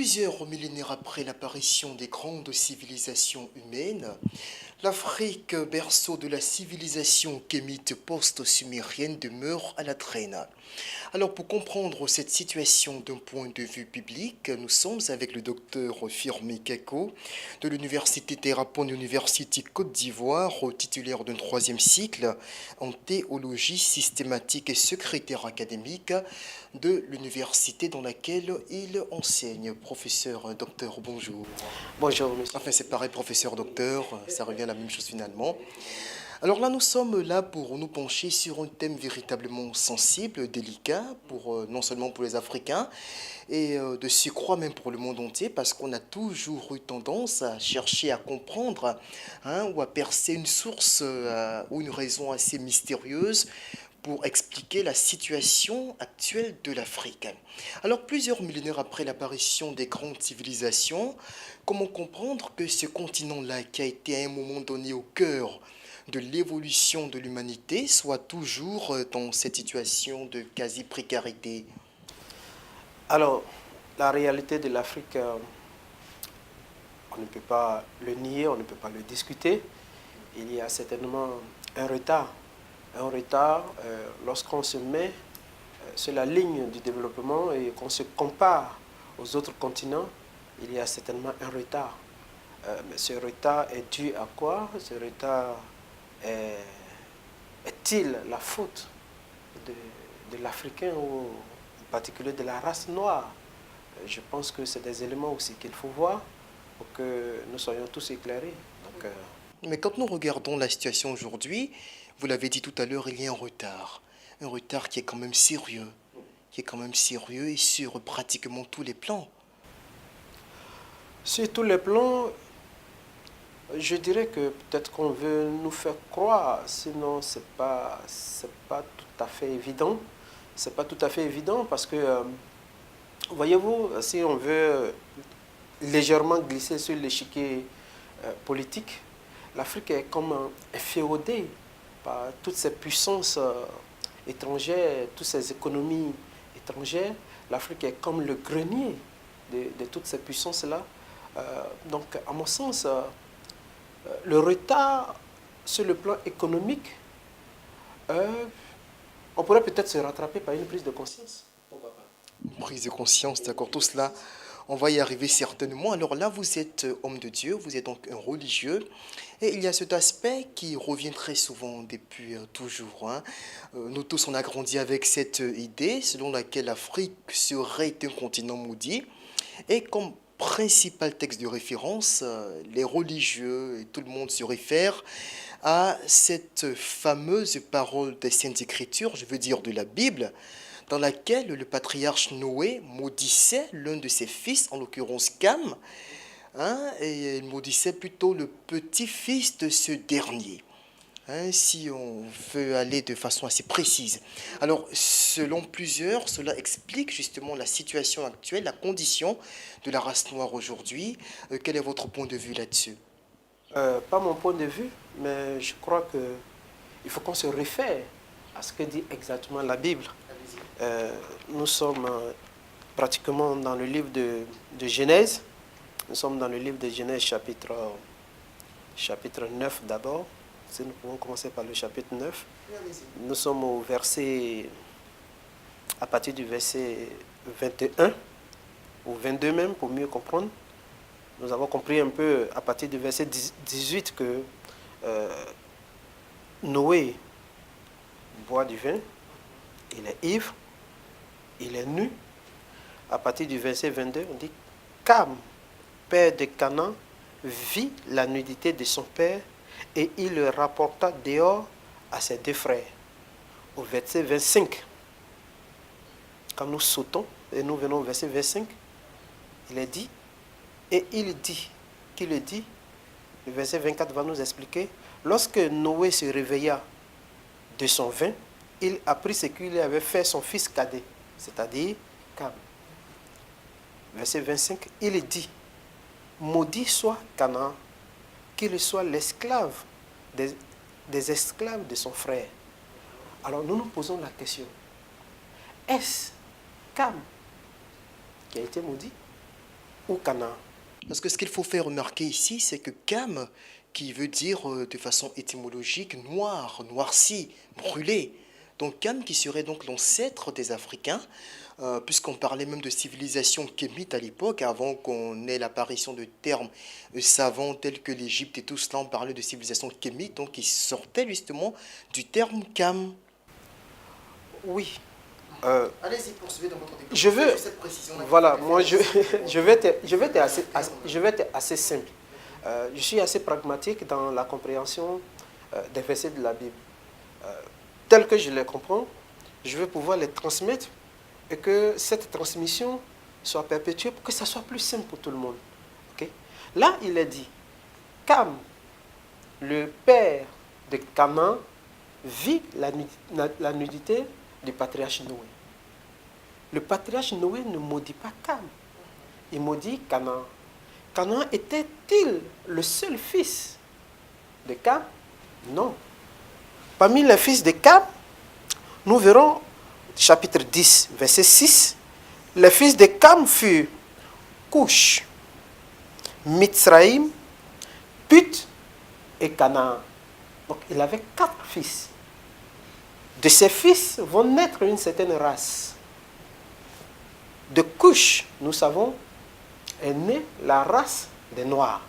Plusieurs millénaires après l'apparition des grandes civilisations humaines, l'Afrique, berceau de la civilisation kémite post-sumérienne, demeure à la traîne. Alors pour comprendre cette situation d'un point de vue biblique, nous sommes avec le docteur Firmi Keko de l'Université Terrapon University Côte d'Ivoire, titulaire d'un troisième cycle en théologie systématique et secrétaire académique de l'université dans laquelle il enseigne. Professeur, docteur, bonjour. Bonjour, monsieur. Enfin, c'est pareil, professeur, docteur, ça revient à la même chose finalement. Alors là, nous sommes là pour nous pencher sur un thème véritablement sensible, délicat, non seulement pour les Africains, et de surcroît même pour le monde entier, parce qu'on a toujours eu tendance à chercher à comprendre ou à percer une source ou une raison assez mystérieuse pour expliquer la situation actuelle de l'Afrique. Alors, plusieurs millénaires après l'apparition des grandes civilisations, comment comprendre que ce continent-là, qui a été à un moment donné au cœur de l'évolution de l'humanité, soit toujours dans cette situation de quasi-précarité? Alors, la réalité de l'Afrique, on ne peut pas le nier, on ne peut pas le discuter. Il y a certainement un retard. Un retard lorsqu'on se met sur la ligne du développement et qu'on se compare aux autres continents, il y a certainement un retard. Mais ce retard est dû à quoi? Ce retard est-il la faute de l'Africain ou en particulier de la race noire? Je pense que c'est des éléments aussi qu'il faut voir pour que nous soyons tous éclairés. Donc, Mais quand nous regardons la situation aujourd'hui, vous l'avez dit tout à l'heure, il y a un retard qui est quand même sérieux, et sur pratiquement tous les plans. sur tous les plans, je dirais que peut-être qu'on veut nous faire croire, sinon c'est pas tout à fait évident. C'est pas tout à fait évident parce que, voyez-vous, si on veut légèrement glisser sur l'échiquier politique, l'Afrique est comme féodée par toutes ces puissances étrangères, toutes ces économies étrangères. L'Afrique est comme le grenier de toutes ces puissances-là. Donc, à mon sens, le retard sur le plan économique, on pourrait peut-être se rattraper par une prise de conscience. Pourquoi pas? Prise de conscience, d'accord, tout cela, on va y arriver certainement. Alors là, vous êtes homme de Dieu, vous êtes donc un religieux, et il y a cet aspect qui revient très souvent depuis toujours. Nous tous, on a grandi avec cette idée selon laquelle l'Afrique serait un continent maudit, et comme principal texte de référence, les religieux et tout le monde se réfère à cette fameuse parole des Saintes Écritures, je veux dire de la Bible, dans laquelle le patriarche Noé maudissait l'un de ses fils, en l'occurrence Cam, et il maudissait plutôt le petit-fils de ce dernier, si on veut aller de façon assez précise. Alors, selon plusieurs, cela explique justement la situation actuelle, la condition de la race noire aujourd'hui. Quel est votre point de vue là-dessus? Pas mon point de vue, mais je crois qu'il faut qu'on se réfère à ce que dit exactement la Bible. Nous sommes pratiquement dans le livre de Genèse. Nous sommes dans le livre de Genèse chapitre 9 d'abord. Si nous pouvons commencer par le chapitre 9. Nous sommes au verset, à partir du verset 21, ou 22 même, pour mieux comprendre. Nous avons compris un peu à partir du verset 18 que Noé boit du vin, il est ivre, il est nu. À partir du verset 22, on dit Cam, père de Canaan, vit la nudité de son père et il le rapporta dehors à ses deux frères. Au verset 25, quand nous sautons et nous venons au verset 25, il est dit, et il dit, qui le dit, le verset 24 va nous expliquer, lorsque Noé se réveilla de son vin, il apprit ce qu'il avait fait son fils cadet, c'est-à-dire Cam. Verset 25, il dit, maudit soit Canaan, qu'il soit l'esclave des esclaves de son frère. Alors nous nous posons la question, est-ce Cam qui a été maudit ou Canaan. Parce que ce qu'il faut faire remarquer ici, c'est que Cam, qui veut dire de façon étymologique noir, noirci, brûlé. Donc Cam qui serait donc l'ancêtre des Africains, puisqu'on parlait même de civilisation kémite à l'époque, avant qu'on ait l'apparition de termes savants tels que l'Égypte et tout cela, on parlait de civilisation kémite, donc qui sortait justement du terme Cam. Oui. Allez-y, poursuivez dans votre déclaration. Je veux, Cette précision-là. voilà, moi je vais être assez simple. Je suis assez pragmatique dans la compréhension des versets de la Bible. Tels que je les comprends, je vais pouvoir les transmettre et que cette transmission soit perpétuée pour que ça soit plus simple pour tout le monde. Ok. Là, il est dit, Cam, le père de Canaan, vit la nudité du patriarche Noé. Le patriarche Noé ne maudit pas Cam, il maudit Canaan. Canaan était-il le seul fils de Cam? Non. Parmi les fils de Cam, nous verrons, chapitre 10, verset 6, les fils de Cam furent Cush, Mitzraïm, Put et Canaan. Donc il avait 4 fils. De ces fils vont naître une certaine race. De Cush, nous savons, est née la race des Noirs.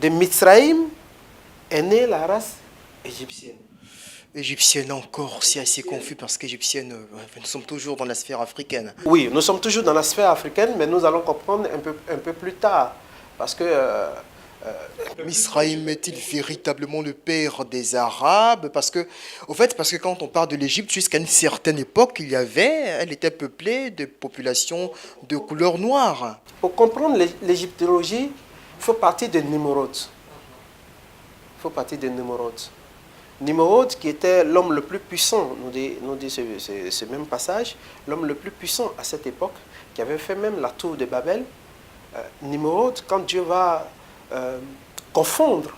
De Mitzraïm est née la race égyptienne. Égyptienne encore, c'est assez confus parce qu'égyptienne, nous sommes toujours dans la sphère africaine. Oui, nous sommes toujours dans la sphère africaine, mais nous allons comprendre un peu plus tard. Parce que Misraïm est-il véritablement le père des Arabes? Parce que, au fait, parce que quand on parle de l'Égypte, jusqu'à une certaine époque, elle était peuplée de populations de couleur noire. pour comprendre l'égyptologie, il faut partir de Nimrod. Il faut partir de Nimrod. Nimrod, qui était l'homme le plus puissant, nous dit ce même passage, l'homme le plus puissant à cette époque, qui avait fait même la tour de Babel. Nimrod, quand Dieu va confondre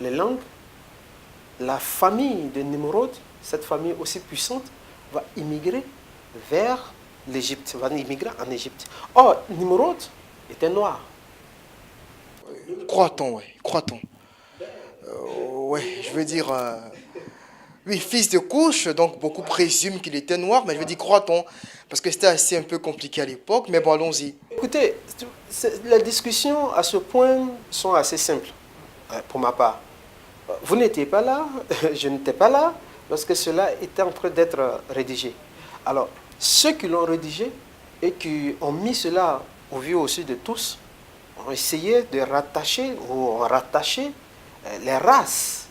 les langues, la famille de Nimrod, cette famille aussi puissante, va immigrer vers l'Égypte, va immigrer en Égypte. Or, Nimrod était noir. Croit-on, oui, croit-on. Ouais, je veux dire, oui, fils de couche, donc beaucoup présument qu'il était noir, mais je veux dire, croit-on, parce que c'était assez un peu compliqué à l'époque, mais bon, allons-y. Écoutez, les discussions à ce point sont assez simples, pour ma part. Vous n'étiez pas là, je n'étais pas là, lorsque cela était en train d'être rédigé. Alors, ceux qui l'ont rédigé et qui ont mis cela au vu aussi de tous, ont essayé de rattacher ou ont rattaché les races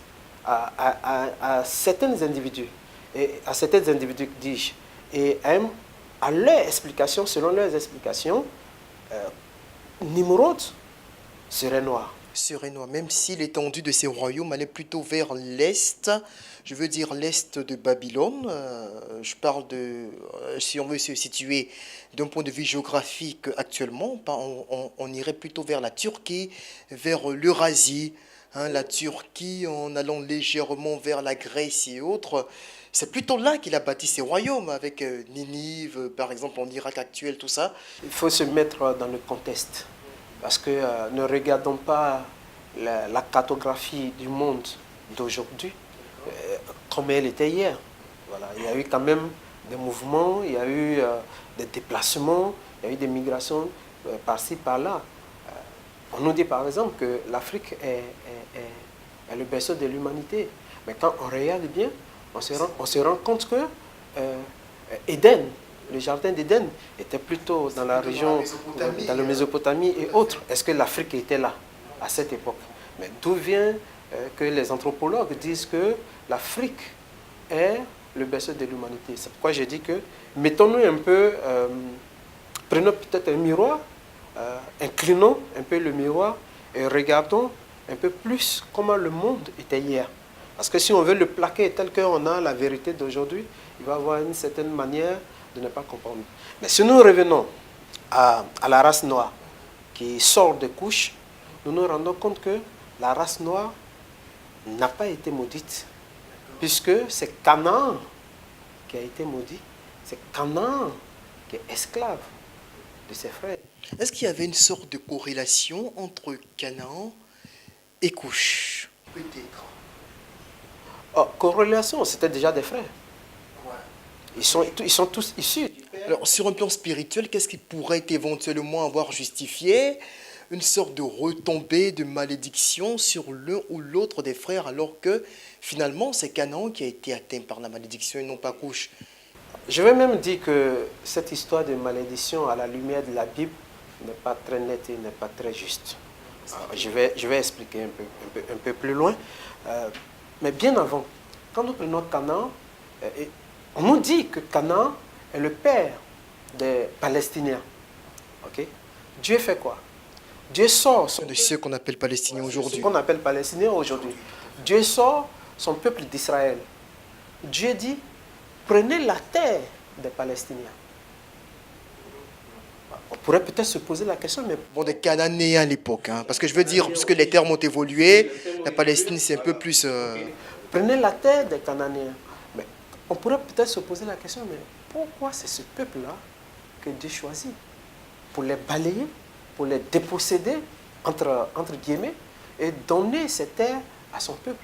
à certains individus, et à certains individus, dis-je, et à leur explication, selon leurs explications, Nimrod serait noir. Serait noir, même si l'étendue de ces royaumes allait plutôt vers l'est, je veux dire l'est de Babylone. Je parle de, si on veut se situer d'un point de vue géographique actuellement, on irait plutôt vers la Turquie, vers l'Eurasie. La Turquie, en allant légèrement vers la Grèce et autres, c'est plutôt là qu'il a bâti ses royaumes, avec Ninive, par exemple, en Irak actuel, tout ça. Il faut se mettre dans le contexte, parce que ne regardons pas la cartographie du monde d'aujourd'hui comme elle était hier. Voilà. Il y a eu quand même des mouvements, il y a eu des déplacements, il y a eu des migrations par-ci, par-là. On nous dit par exemple que l'Afrique est le berceau de l'humanité. Mais quand on regarde bien, on se rend compte que Éden, le jardin d'Éden, était plutôt dans la région, dans la Mésopotamie et autres. Est-ce que l'Afrique était là à cette époque? Mais d'où vient que les anthropologues disent que l'Afrique est le berceau de l'humanité? C'est pourquoi j'ai dit que mettons-nous un peu, prenons peut-être un miroir, inclinons un peu le miroir et regardons un peu plus comment le monde était hier. Parce que si on veut le plaquer tel qu'on a la vérité d'aujourd'hui, il va y avoir une certaine manière de ne pas comprendre. Mais si nous revenons à la race noire qui sort des couches, nous nous rendons compte que la race noire n'a pas été maudite, puisque c'est Canaan qui a été maudit. C'est Canaan qui est esclave de ses frères. Est-ce qu'il y avait une sorte de corrélation entre Canaan et Couche? Peut-être. Oh, corrélation, c'était déjà des frères. Ils sont tous issus du père. Alors, sur un plan spirituel, qu'est-ce qui pourrait éventuellement avoir justifié une sorte de retombée de malédiction sur l'un ou l'autre des frères, alors que finalement, c'est Canaan qui a été atteint par la malédiction et non pas Couche? Je vais même dire que cette histoire de malédiction à la lumière de la Bible n'est pas très nette et n'est pas très juste. Je vais expliquer un peu plus loin. Mais bien avant, quand nous prenons Canaan, on nous dit que Canaan est le père des Palestiniens. Ok? Dieu fait quoi? Dieu sort De ceux qu'on appelle Palestiniens aujourd'hui. ce qu'on appelle Palestiniens aujourd'hui. Dieu sort son peuple d'Israël. Dieu dit, prenez la terre des Palestiniens. On pourrait peut-être se poser la question, mais Bon, des Cananéens à l'époque, hein, parce que je veux dire, parce que les termes ont évolué, la Palestine c'est un peu plus... prenez la terre des Cananéens. Mais on pourrait peut-être se poser la question, mais pourquoi c'est ce peuple-là que Dieu choisit pour les balayer, pour les déposséder, entre guillemets, et donner ces terres à son peuple?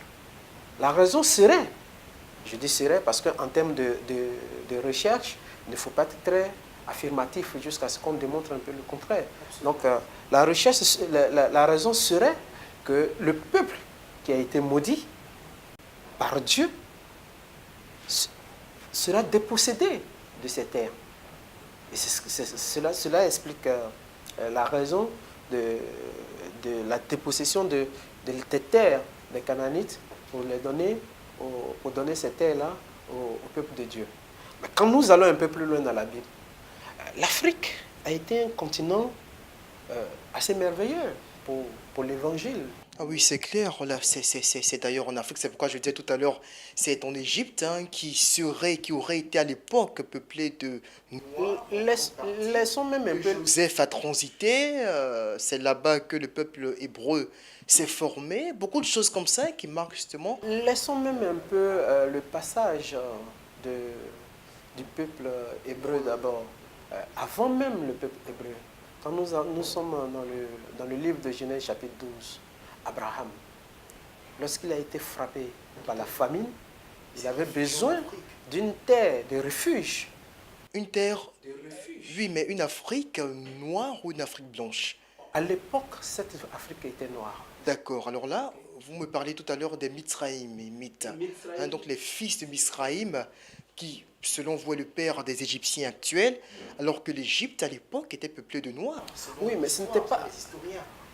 La raison serait, je dis serait parce qu'en termes de recherche, il ne faut pas être très affirmatif jusqu'à ce qu'on démontre un peu le contraire. Donc la recherche, la raison serait que le peuple qui a été maudit par Dieu sera dépossédé de ces terres. Et cela explique la raison de la dépossession des terres des Canaanites pour les donner, pour donner ces terres-là au peuple de Dieu. Mais quand nous allons un peu plus loin dans la Bible, l'Afrique a été un continent assez merveilleux pour l'Évangile. Ah oui, c'est clair, là, c'est d'ailleurs en Afrique, c'est pourquoi je disais tout à l'heure, c'est en Égypte hein, qui aurait été à l'époque peuplé de... Laissons même un peu... Joseph a transité, c'est là-bas que le peuple hébreu s'est formé, beaucoup de choses comme ça qui marquent justement... Laissons même un peu le passage du peuple hébreu d'abord. Avant même le peuple hébreu, quand nous sommes dans le livre de Genèse chapitre 12, Abraham, lorsqu'il a été frappé par la famine, il avait besoin d'une terre de refuge. Une terre, oui, mais une Afrique noire ou une Afrique blanche? À l'époque, cette Afrique était noire. D'accord, alors là, vous me parlez tout à l'heure des Mithraïm, hein, donc les fils de Mithraïm, qui, selon vous, est le père des Égyptiens actuels, alors que l'Égypte, à l'époque, était peuplée de Noirs. Oui, mais ce n'était pas...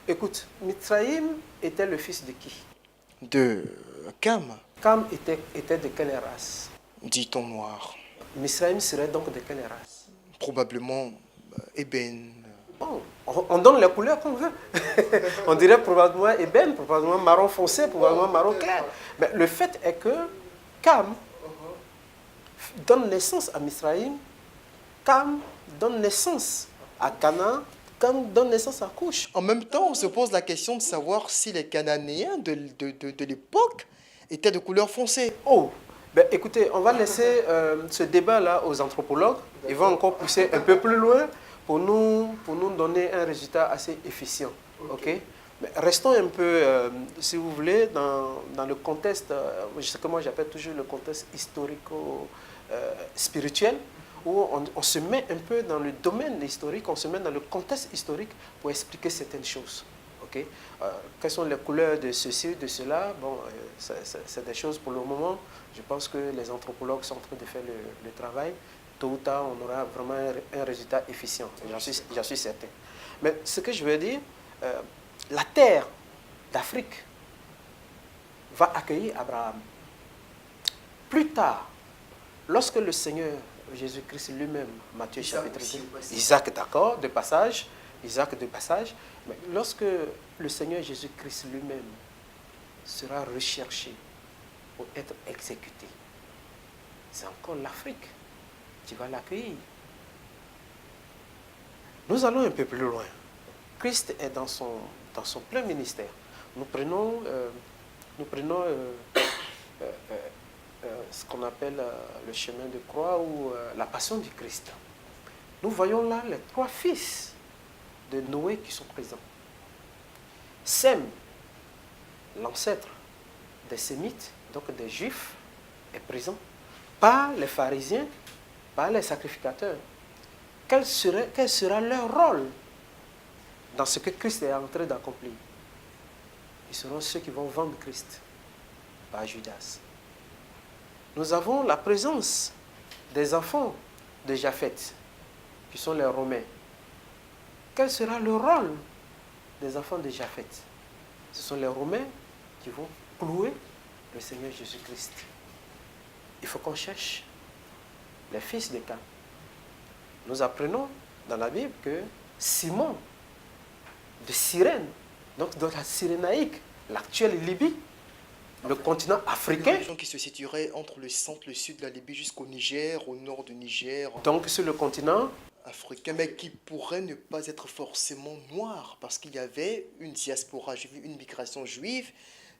Écoute, Mithraïm était le fils de qui? De Cam, Cam était de quelle race? dit-on noir. Mithraïm serait donc de quelle race? Probablement ébène. Bon, on donne les couleurs qu'on veut. On dirait probablement ébène, probablement marron foncé, probablement marron clair. Mais le fait est que Cam donne naissance à Mithraïm, Cam donne naissance à Canaan, Cam donne naissance à Couche. En même temps, on se pose la question de savoir si les Cananéens de l'époque étaient de couleur foncée. Oh, ben écoutez, on va laisser ce débat-là aux anthropologues. Ils vont encore pousser un peu plus loin pour nous donner un résultat assez efficient. Ok? Mais restons un peu, si vous voulez, dans le contexte, ce que moi j'appelle toujours le contexte historico-spirituel, où on se met un peu dans le domaine historique, on se met dans le contexte historique pour expliquer certaines choses. Okay? Quelles sont les couleurs de ceci, de cela? Bon, c'est des choses pour le moment. Je pense que les anthropologues sont en train de faire le travail. Tôt ou tard, on aura vraiment un résultat efficient. J'en suis certain. Mais ce que je veux dire, la terre d'Afrique va accueillir Abraham. Plus tard, lorsque le Seigneur Jésus-Christ lui-même, Matthieu chapitre 2, Isaac d'accord, de passage, mais lorsque le Seigneur Jésus-Christ lui-même sera recherché pour être exécuté, c'est encore l'Afrique qui va l'accueillir. Nous allons un peu plus loin. Christ est dans son plein ministère. Nous prenons ce qu'on appelle le chemin de croix ou la passion du Christ. Nous voyons là les trois fils de Noé qui sont présents. Sem, l'ancêtre des Sémites, donc des Juifs, est présent. Pas les pharisiens, pas les sacrificateurs. Quel sera leur rôle dans ce que Christ est en train d'accomplir? Ils seront ceux qui vont vendre Christ, pas Judas. Nous avons la présence des enfants de Japheth, qui sont les Romains. Quel sera le rôle des enfants de Japheth? Ce sont les Romains qui vont clouer le Seigneur Jésus-Christ. Il faut qu'on cherche les fils de Cam. Nous apprenons dans la Bible que Simon de Cyrène, donc dans la Cyrénaïque, l'actuelle Libye, le continent africain. Une région qui se situerait entre le centre, le sud de la Libye jusqu'au Niger, au nord du Niger. Donc sur le continent africain, mais qui pourrait ne pas être forcément noir, parce qu'il y avait une diaspora juive, une migration juive,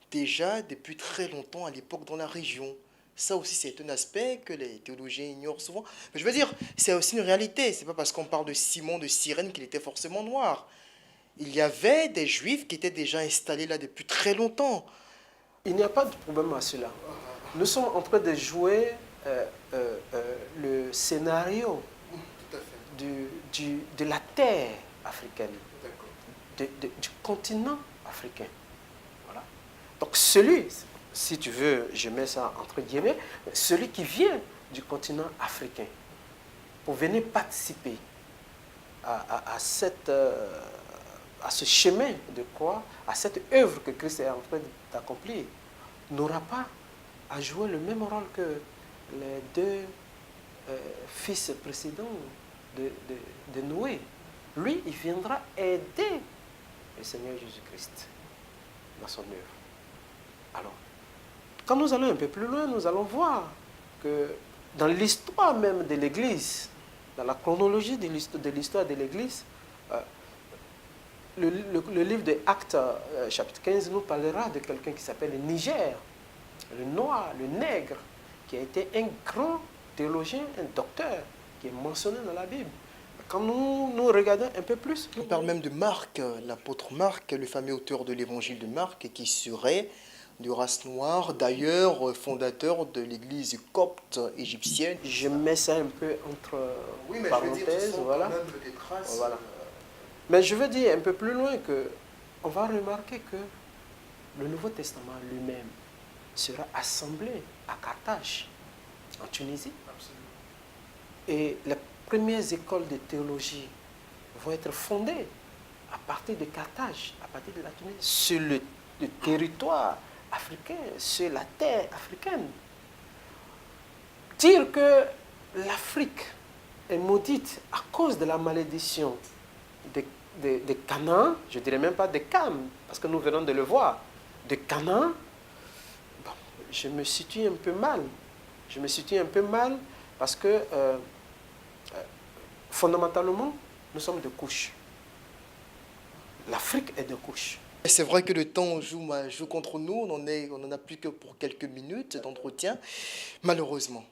déjà depuis très longtemps à l'époque dans la région. Ça aussi, c'est un aspect que les théologiens ignorent souvent. Mais je veux dire, c'est aussi une réalité. C'est pas parce qu'on parle de Simon de Cyrène qu'il était forcément noir. Il y avait des juifs qui étaient déjà installés là depuis très longtemps. Il n'y a pas de problème à cela. Nous sommes en train de jouer le scénario de la terre africaine, du continent africain. Voilà. Donc celui, si tu veux, je mets ça entre guillemets, celui qui vient du continent africain pour venir participer à ce chemin de croix, à cette œuvre que Christ est en train d'accomplir, n'aura pas à jouer le même rôle que les deux fils précédents de Noé. Lui, il viendra aider le Seigneur Jésus-Christ dans son œuvre. Alors, quand nous allons un peu plus loin, nous allons voir que dans l'histoire même de l'Église, dans la chronologie de l'histoire de l'Église, le livre des Actes, chapitre 15, nous parlera de quelqu'un qui s'appelle Niger, le noir, le nègre, qui a été un grand théologien, un docteur, qui est mentionné dans la Bible. Quand nous regardons un peu plus... On parle même de Marc, l'apôtre Marc, le fameux auteur de l'évangile de Marc, qui serait de race noire, d'ailleurs fondateur de l'église copte égyptienne. Je mets ça un peu entre parenthèses, voilà. Voilà. Mais je veux dire un peu plus loin qu'on va remarquer que le Nouveau Testament lui-même sera assemblé à Carthage, en Tunisie. Absolument. Et les premières écoles de théologie vont être fondées à partir de Carthage, à partir de la Tunisie, sur le territoire africain, sur la terre africaine. Dire que l'Afrique est maudite à cause de la malédiction de Canaan, je ne dirais même pas de Cam, parce que nous venons de le voir, de Canaan, bon, je me situe un peu mal. Je me situe un peu mal parce que fondamentalement, nous sommes de couches. L'Afrique est de couches. C'est vrai que le temps joue contre nous, on en a plus que pour quelques minutes d'entretien, malheureusement.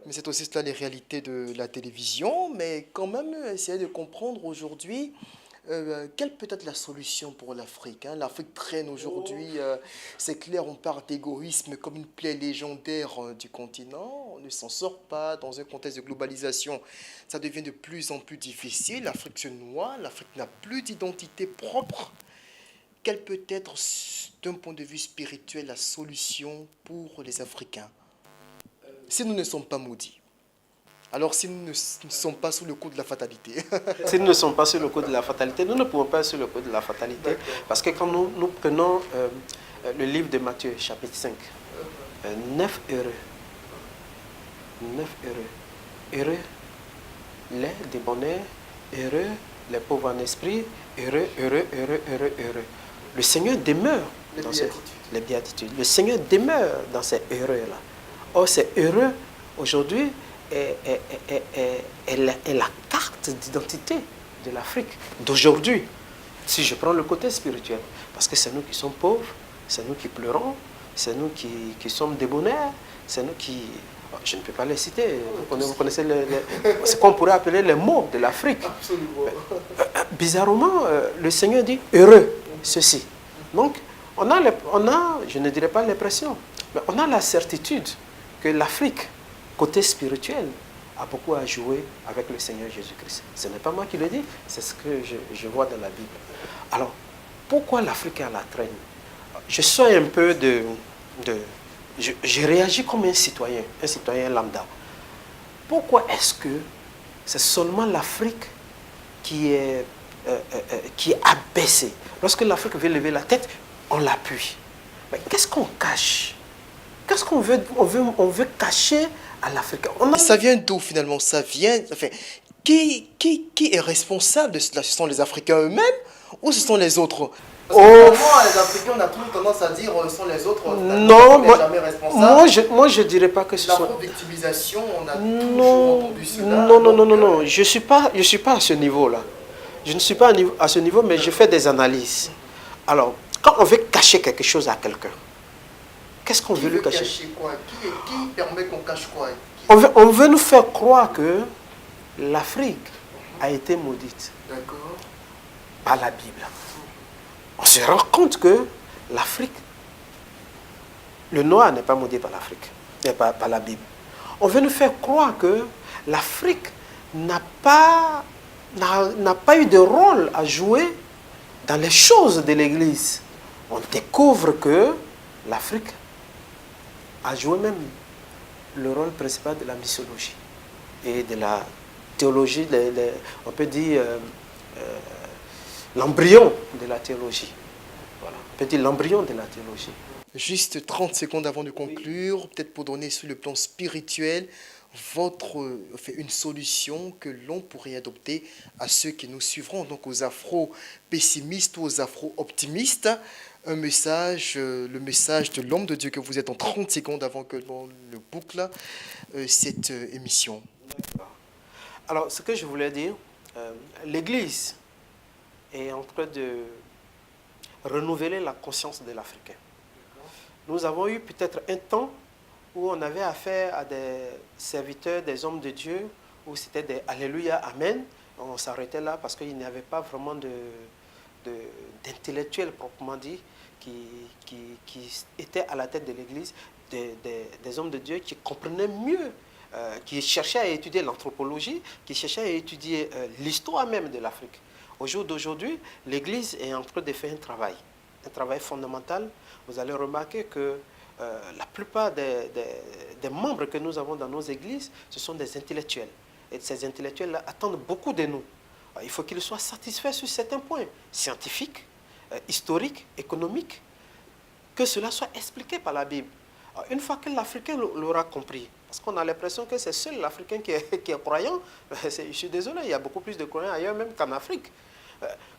Mais c'est aussi cela les réalités de la télévision, mais quand même essayer de comprendre aujourd'hui quelle peut être la solution pour l'Afrique. L'Afrique traîne aujourd'hui, c'est clair, on parle d'égoïsme comme une plaie légendaire du continent, on ne s'en sort pas dans un contexte de globalisation. Ça devient de plus en plus difficile, l'Afrique se noie, l'Afrique n'a plus d'identité propre. Quelle peut être, d'un point de vue spirituel, la solution pour les Africains si nous ne sommes pas maudits? Alors, si nous ne sommes pas sous le coup de la fatalité. Si nous ne sommes pas sous le coup de la fatalité, nous ne pouvons pas être sous le coup de la fatalité. Parce que quand nous prenons le livre de Matthieu, chapitre 5, 9 heureux. 9 heureux. Heureux les débonnaires, heureux les pauvres en esprit, heureux, heureux, heureux, heureux, heureux. Le Seigneur demeure dans les béatitudes. Le Seigneur demeure dans ces heureux-là. Or, ces heureux, aujourd'hui, est la carte d'identité de l'Afrique d'aujourd'hui. Si je prends le côté spirituel, parce que c'est nous qui sommes pauvres, c'est nous qui pleurons, c'est nous qui sommes débonnaires, c'est nous qui... Je ne peux pas les citer, vous connaissez ce qu'on pourrait appeler les mots de l'Afrique. Bizarrement, le Seigneur dit « heureux ceci ». Donc, on a, je ne dirais pas l'impression, mais on a la certitude que l'Afrique, côté spirituel, a beaucoup à jouer avec le Seigneur Jésus-Christ. Ce n'est pas moi qui le dis, c'est ce que je vois dans la Bible. Alors, pourquoi l'Afrique est à la traîne? Je sors un peu je réagis comme un citoyen lambda. Pourquoi est-ce que c'est seulement l'Afrique qui est abaissée? Lorsque l'Afrique veut lever la tête, on l'appuie. Mais qu'est-ce qu'on cache? Qu'est-ce qu'on veut, on veut cacher à l'Afrique? Ça vient d'où finalement? Ça vient... Enfin, qui est responsable de cela? Ce sont les Africains eux-mêmes ou ce sont les autres? Parce que les Africains, on a toujours tendance à dire ce sont les autres. Non, moi je dirais pas que ce soit... La victimisation, on a toujours entendu cela. Non, je suis pas à ce niveau-là. Je ne suis pas à ce niveau, mais je fais des analyses. Alors, quand on veut cacher quelque chose à quelqu'un, qu'est-ce qu'on veut lui cacher? Quoi? Qui permet qu'on cache quoi? On veut nous faire croire que l'Afrique a été maudite par la Bible. On se rend compte que l'Afrique, le noir n'est pas maudit par l'Afrique, par la Bible. On veut nous faire croire que l'Afrique n'a pas eu de rôle à jouer dans les choses de l'Église. On découvre que l'Afrique a joué même le rôle principal de la missiologie et de la théologie, on peut dire l'embryon de la théologie. Voilà. On peut dire l'embryon de la théologie. Juste 30 secondes avant de conclure, peut-être pour donner sur le plan spirituel, une solution que l'on pourrait adopter à ceux qui nous suivront, donc aux afro-pessimistes ou aux afro-optimistes, le message de l'homme de Dieu que vous êtes en 30 secondes avant que l'on le boucle cette émission. Alors, ce que je voulais dire, l'Église est en train de renouveler la conscience de l'Africain. Nous avons eu peut-être un temps où on avait affaire à des serviteurs, des hommes de Dieu, où c'était des Alléluia, Amen. On s'arrêtait là parce qu'il n'y avait pas vraiment d'intellectuels proprement dit qui étaient à la tête de l'Église, des hommes de Dieu qui comprenaient mieux, qui cherchaient à étudier l'anthropologie, qui cherchaient à étudier l'histoire même de l'Afrique. Au jour d'aujourd'hui, l'Église est en train de faire un travail fondamental. Vous allez remarquer que la plupart des membres que nous avons dans nos églises, ce sont des intellectuels. Et ces intellectuels attendent beaucoup de nous. Il faut qu'ils soient satisfaits sur certains points scientifiques, historiques, économiques, que cela soit expliqué par la Bible. Alors, une fois que l'Africain l'aura compris, parce qu'on a l'impression que c'est seul l'Africain qui est croyant, je suis désolé, il y a beaucoup plus de croyants ailleurs même qu'en Afrique.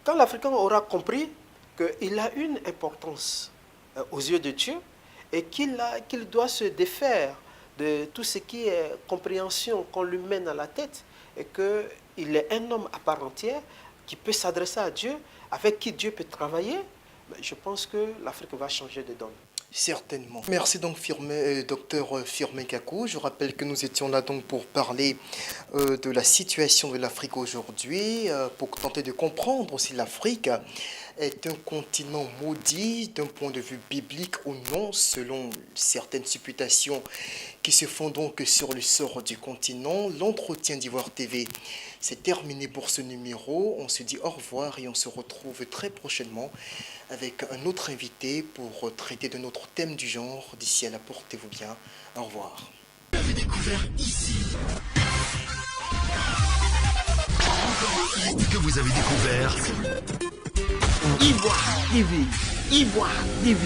Quand l'Africain aura compris qu'il a une importance aux yeux de Dieu et qu'il doit se défaire de tout ce qui est compréhension qu'on lui mène à la tête et qu'il est un homme à part entière qui peut s'adresser à Dieu, avec qui Dieu peut travailler, je pense que l'Afrique va changer de donne. Certainement. Merci donc docteur Firmin Kakou. Je rappelle que nous étions là donc pour parler de la situation de l'Afrique aujourd'hui, pour tenter de comprendre si l'Afrique est un continent maudit d'un point de vue biblique ou non, selon certaines supputations qui se font donc sur le sort du continent. L'entretien d'Ivoire TV, c'est terminé pour ce numéro. On se dit au revoir et on se retrouve très prochainement avec un autre invité pour traiter de notre thème du genre. D'ici là, portez-vous bien. Au revoir. Vous avez découvert ici. Que vous avez découvert Ivoire TV. Ivoire TV.